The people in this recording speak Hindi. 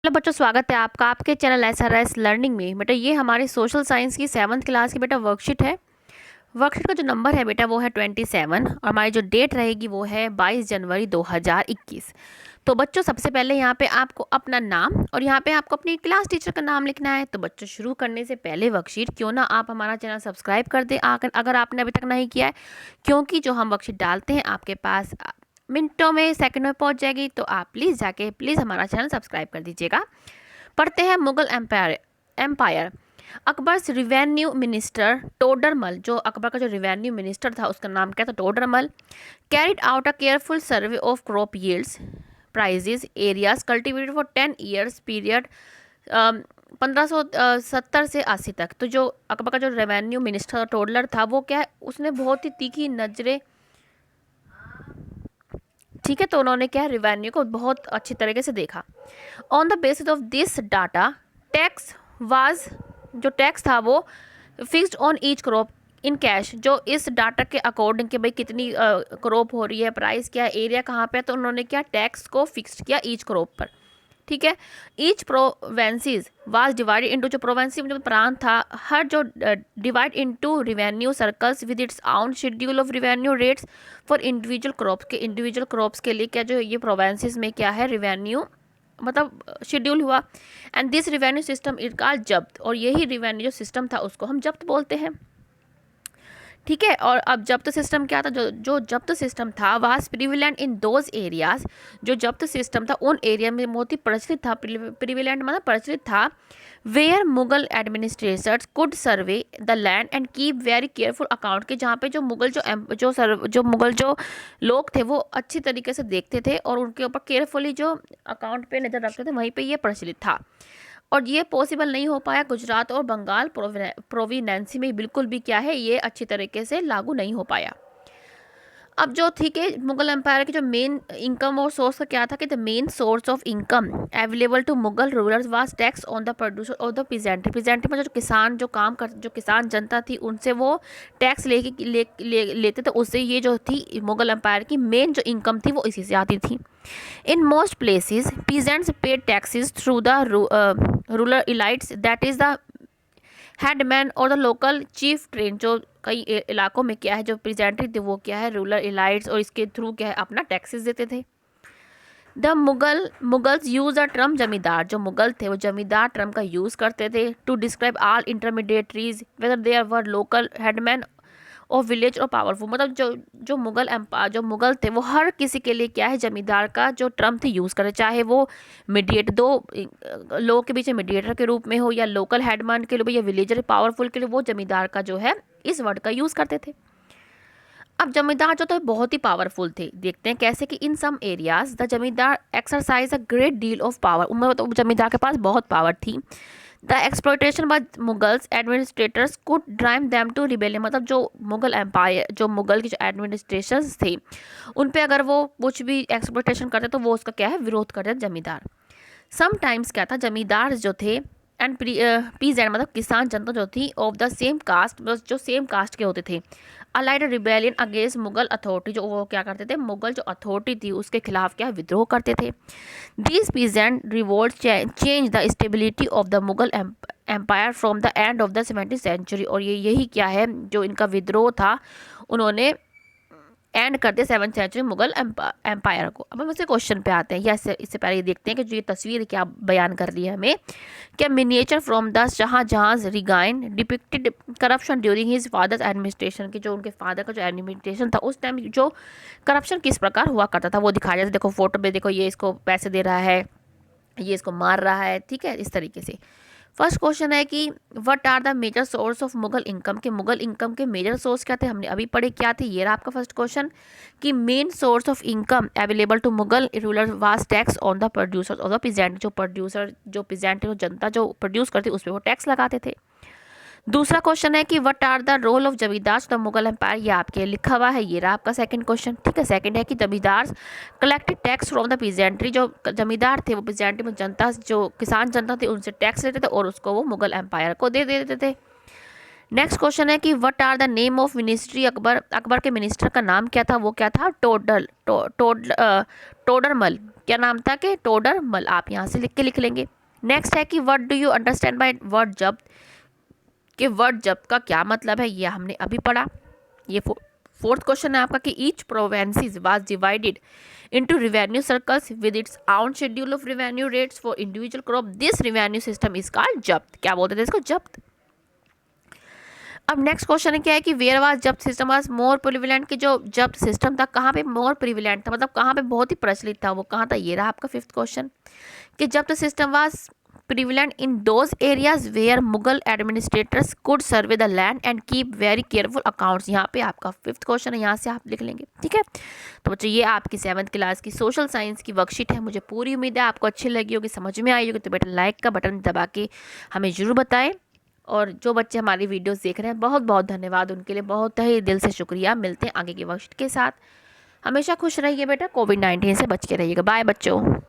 हेलो बच्चों, स्वागत है आपका आपके चैनल SRS लर्निंग में। बेटा ये हमारी सोशल साइंस की 7th क्लास की बेटा वर्कशीट है। वर्कशीट का जो नंबर है बेटा वो है 27 और हमारी जो डेट रहेगी वो है 22 जनवरी 2021। तो बच्चों सबसे पहले यहाँ पे आपको अपना नाम और यहाँ पे आपको अपनी क्लास टीचर का नाम लिखना है। तो बच्चों शुरू करने से पहले वर्कशीट क्यों ना आप हमारा चैनल सब्सक्राइब कर दें अगर आपने अभी तक नहीं किया है, क्योंकि जो हम वर्कशीट डालते हैं आपके पास मिनटों में सेकंड में पहुंच जाएगी। तो आप प्लीज़ हमारा चैनल सब्सक्राइब कर दीजिएगा। पढ़ते हैं Mughal empire. Akbar's revenue minister Todarmal, जो अकबर का जो रिवेन्यू मिनिस्टर था उसका नाम क्या था? Todarmal. Carried out a careful survey of crop yields prices areas cultivated for 10 years period 1570 से 80 तक। तो जो अकबर का जो रेवेन्यू मिनिस्टर टोडलर था वो क्या है, उसने बहुत ही तीखी नजरें, ठीक है, तो उन्होंने क्या रिवेन्यू को बहुत अच्छी तरीके से देखा। On the basis of this data tax was, जो टैक्स था वो fixed on each crop in cash. जो इस डाटा के अकॉर्डिंग कि भाई कितनी क्रॉप हो रही है, प्राइस क्या है, एरिया कहाँ पे है, तो उन्होंने क्या टैक्स को फिक्स्ड किया ईच क्रॉप पर। ठीक है। Each provinces was divided into, जो प्रोवेंसी में जो प्रांत था हर जो divide into revenue circles with its own schedule of revenue rates for individual crops. के इंडिविजुअल क्रॉप्स के लिए क्या जो ये प्रोवेंसीज में क्या है रिवेन्यू मतलब शेड्यूल हुआ। And this revenue system is called जब्त, और यही रिवेन्यू जो सिस्टम था उसको हम जब्त बोलते हैं। ठीक है। और अब जब्त सिस्टम क्या था? जो जब्त सिस्टम था वह प्रिविलेंट इन दोज एरियाज, जो जब्त सिस्टम था उन एरिया में बहुत ही प्रचलित था। प्रिविलेंट मतलब प्रचलित था। Where Mughal administrators could survey the land and keep very careful account, के जहाँ पे जो मुगल जो मुगल जो लोग थे वो अच्छी तरीके से देखते थे और उनके ऊपर केयरफुली जो अकाउंट पे नज़र रखते थे, वहीं पे ये प्रचलित था। और ये पॉसिबल नहीं हो पाया गुजरात और बंगाल प्रोविनेंसी में, बिल्कुल भी क्या है ये अच्छी तरीके से लागू नहीं हो पाया। अब जो ठीक है मुगल एम्पायर की जो मेन इनकम और सोर्स का क्या था कि the main source of income available to Mughal rulers was tax on the producer of the peasantry. Peasantry में जो किसान जो काम कर जो किसान जनता थी उनसे वो टैक्स लेते थे, उससे ये जो थी मुगल एम्पायर की मेन जो इनकम थी वो इसी से आती थी। In most places peasants paid taxes through the rural elites, that is the headman और द लोकल चीफ ट्रेन। जो कई इलाकों में क्या है जो प्रेजेंटरी थे वो क्या है रूरल इलाइट्स, और इसके थ्रू क्या है अपना टैक्सेस देते थे। The Mughals use the term जमींदार, जो मुगल थे वो जमींदार टर्म का यूज़ करते थे to describe all intermediaries whether there were local headman और विलेज और पावरफुल। मतलब जो मुगल थे वो हर किसी के लिए क्या है जमींदार का जो टर्म थे यूज़ करे, चाहे वो मीडिएट दो लोगों के बीच में मीडिएटर के रूप में हो या लोकल हेडमैन के लिए या विलेजर पावरफुल के लिए, वो जमींदार का जो है इस वर्ड का यूज़ करते थे। अब जमींदार जो थे बहुत ही पावरफुल थे। देखते हैं कैसे कि in some areas the zamindar exercise a great deal of power. उनमें तो जमींदार के पास बहुत पावर थी। The exploitation by Mughals administrators could drive them to rebellion. मतलब जो मुगल एम्पायर जो मुगल की जो एडमिनिस्ट्रेशन थे उन पे अगर वो कुछ भी एक्सप्लॉयटेशन करते तो वो उसका क्या है विरोध करते जमींदार। समटाइम्स क्या था जमींदार जो थे एंड पीजेंट मतलब किसान जनता जो थी ऑफ द सेम कास्ट, जो सेम कास्ट के होते थे, allied rebellion against Mughal authority. जो वो क्या करते थे मुगल जो अथॉरिटी थी उसके खिलाफ क्या विद्रोह करते थे। These peasant revolt change the stability of the Mughal empire from the end of the 17th century. और ये यही क्या है जो इनका विद्रोह था उन्होंने एंड कर दिया 7th सेंचुरी मुगल एम्पायर को। अब हम इसे क्वेश्चन पे आते हैं, या इससे पहले देखते हैं कि जो ये तस्वीर क्या बयान कर रही है हमें। क्या miniature from the Shah Jahan reign depicted corruption during his father's administration, की जो उनके फादर का जो एडमिनिस्ट्रेशन था उस टाइम जो करप्शन किस प्रकार हुआ करता था वो दिखाया जाता है। देखो फोटो में देखो, ये इसको पैसे दे रहा है, ये इसको मार रहा है, ठीक है, इस तरीके से। फर्स्ट क्वेश्चन है कि what are the major source of Mughal income, के मुगल इनकम के मेजर सोर्स क्या थे, हमने अभी पढ़े क्या थे। ये रहा आपका फर्स्ट क्वेश्चन कि main source of income available to Mughal ruler was tax on the producer of the peasant. जो पीजेंट जो जनता जो प्रोड्यूस करती उस पर वो टैक्स लगाते थे। दूसरा क्वेश्चन है कि what are the role of zamindar the Mughal empire, ये आपके लिखा हुआ है, ये रहा आपका सेकंड क्वेश्चन। ठीक है, सेकंड है कि जमींदार collected tax from the peasantry, जो जमींदार थे वो पीजेंट्री में जनता जो किसान जनता थी उनसे टैक्स लेते थे और उसको वो मुगल एम्पायर को दे देते थे। नेक्स्ट क्वेश्चन है कि what are the name of ministry Akbar, Akbar के मिनिस्टर का नाम क्या था, वो क्या था टोडरमल। क्या नाम था कि टोडरमल, आप यहाँ से लिख लेंगे। नेक्स्ट है कि what do you understand by word जब्त, कि वर्ड जब्त का क्या मतलब है, ये हमने अभी पढ़ा। ये फोर्थ क्वेश्चन है आपका कि each provinces was divided into revenue circles with its own schedule of revenue rates for individual crop, this revenue system is called zabt. क्या बोलते थे इसको, जब्त। अब नेक्स्ट क्वेश्चन क्या है कि वेयर वाज जब्त सिस्टम वाज मोर प्रिविलेंट, कि जो जब्त सिस्टम था कहाँ पे मोर प्रिविलेंट था, मतलब कहाँ पे बहुत ही प्रचलित था, वो कहाँ था, ये रहा आपका फिफ्थ क्वेश्चन, कि जब्त system was prevalent in those areas where Mughal administrators could survey the land and keep very careful accounts। यहाँ पे आपका फिफ्थ क्वेश्चन है, यहाँ से आप लिख लेंगे, ठीक है। तो बच्चों ये आपकी 7th क्लास की सोशल साइंस की वर्कशीट है। मुझे पूरी उम्मीद है आपको अच्छी लगी होगी, समझ में आई होगी। तो बेटा लाइक का बटन दबा के हमें ज़रूर बताएं, और जो बच्चे हमारी वीडियोस देख रहे हैं बहुत बहुत धन्यवाद, उनके लिए बहुत ही दिल से शुक्रिया। मिलते हैं आगे की वर्कशीट के साथ। हमेशा खुश रहिए बेटा, कोविड-19 से बच के रहिएगा। बाय बच्चों।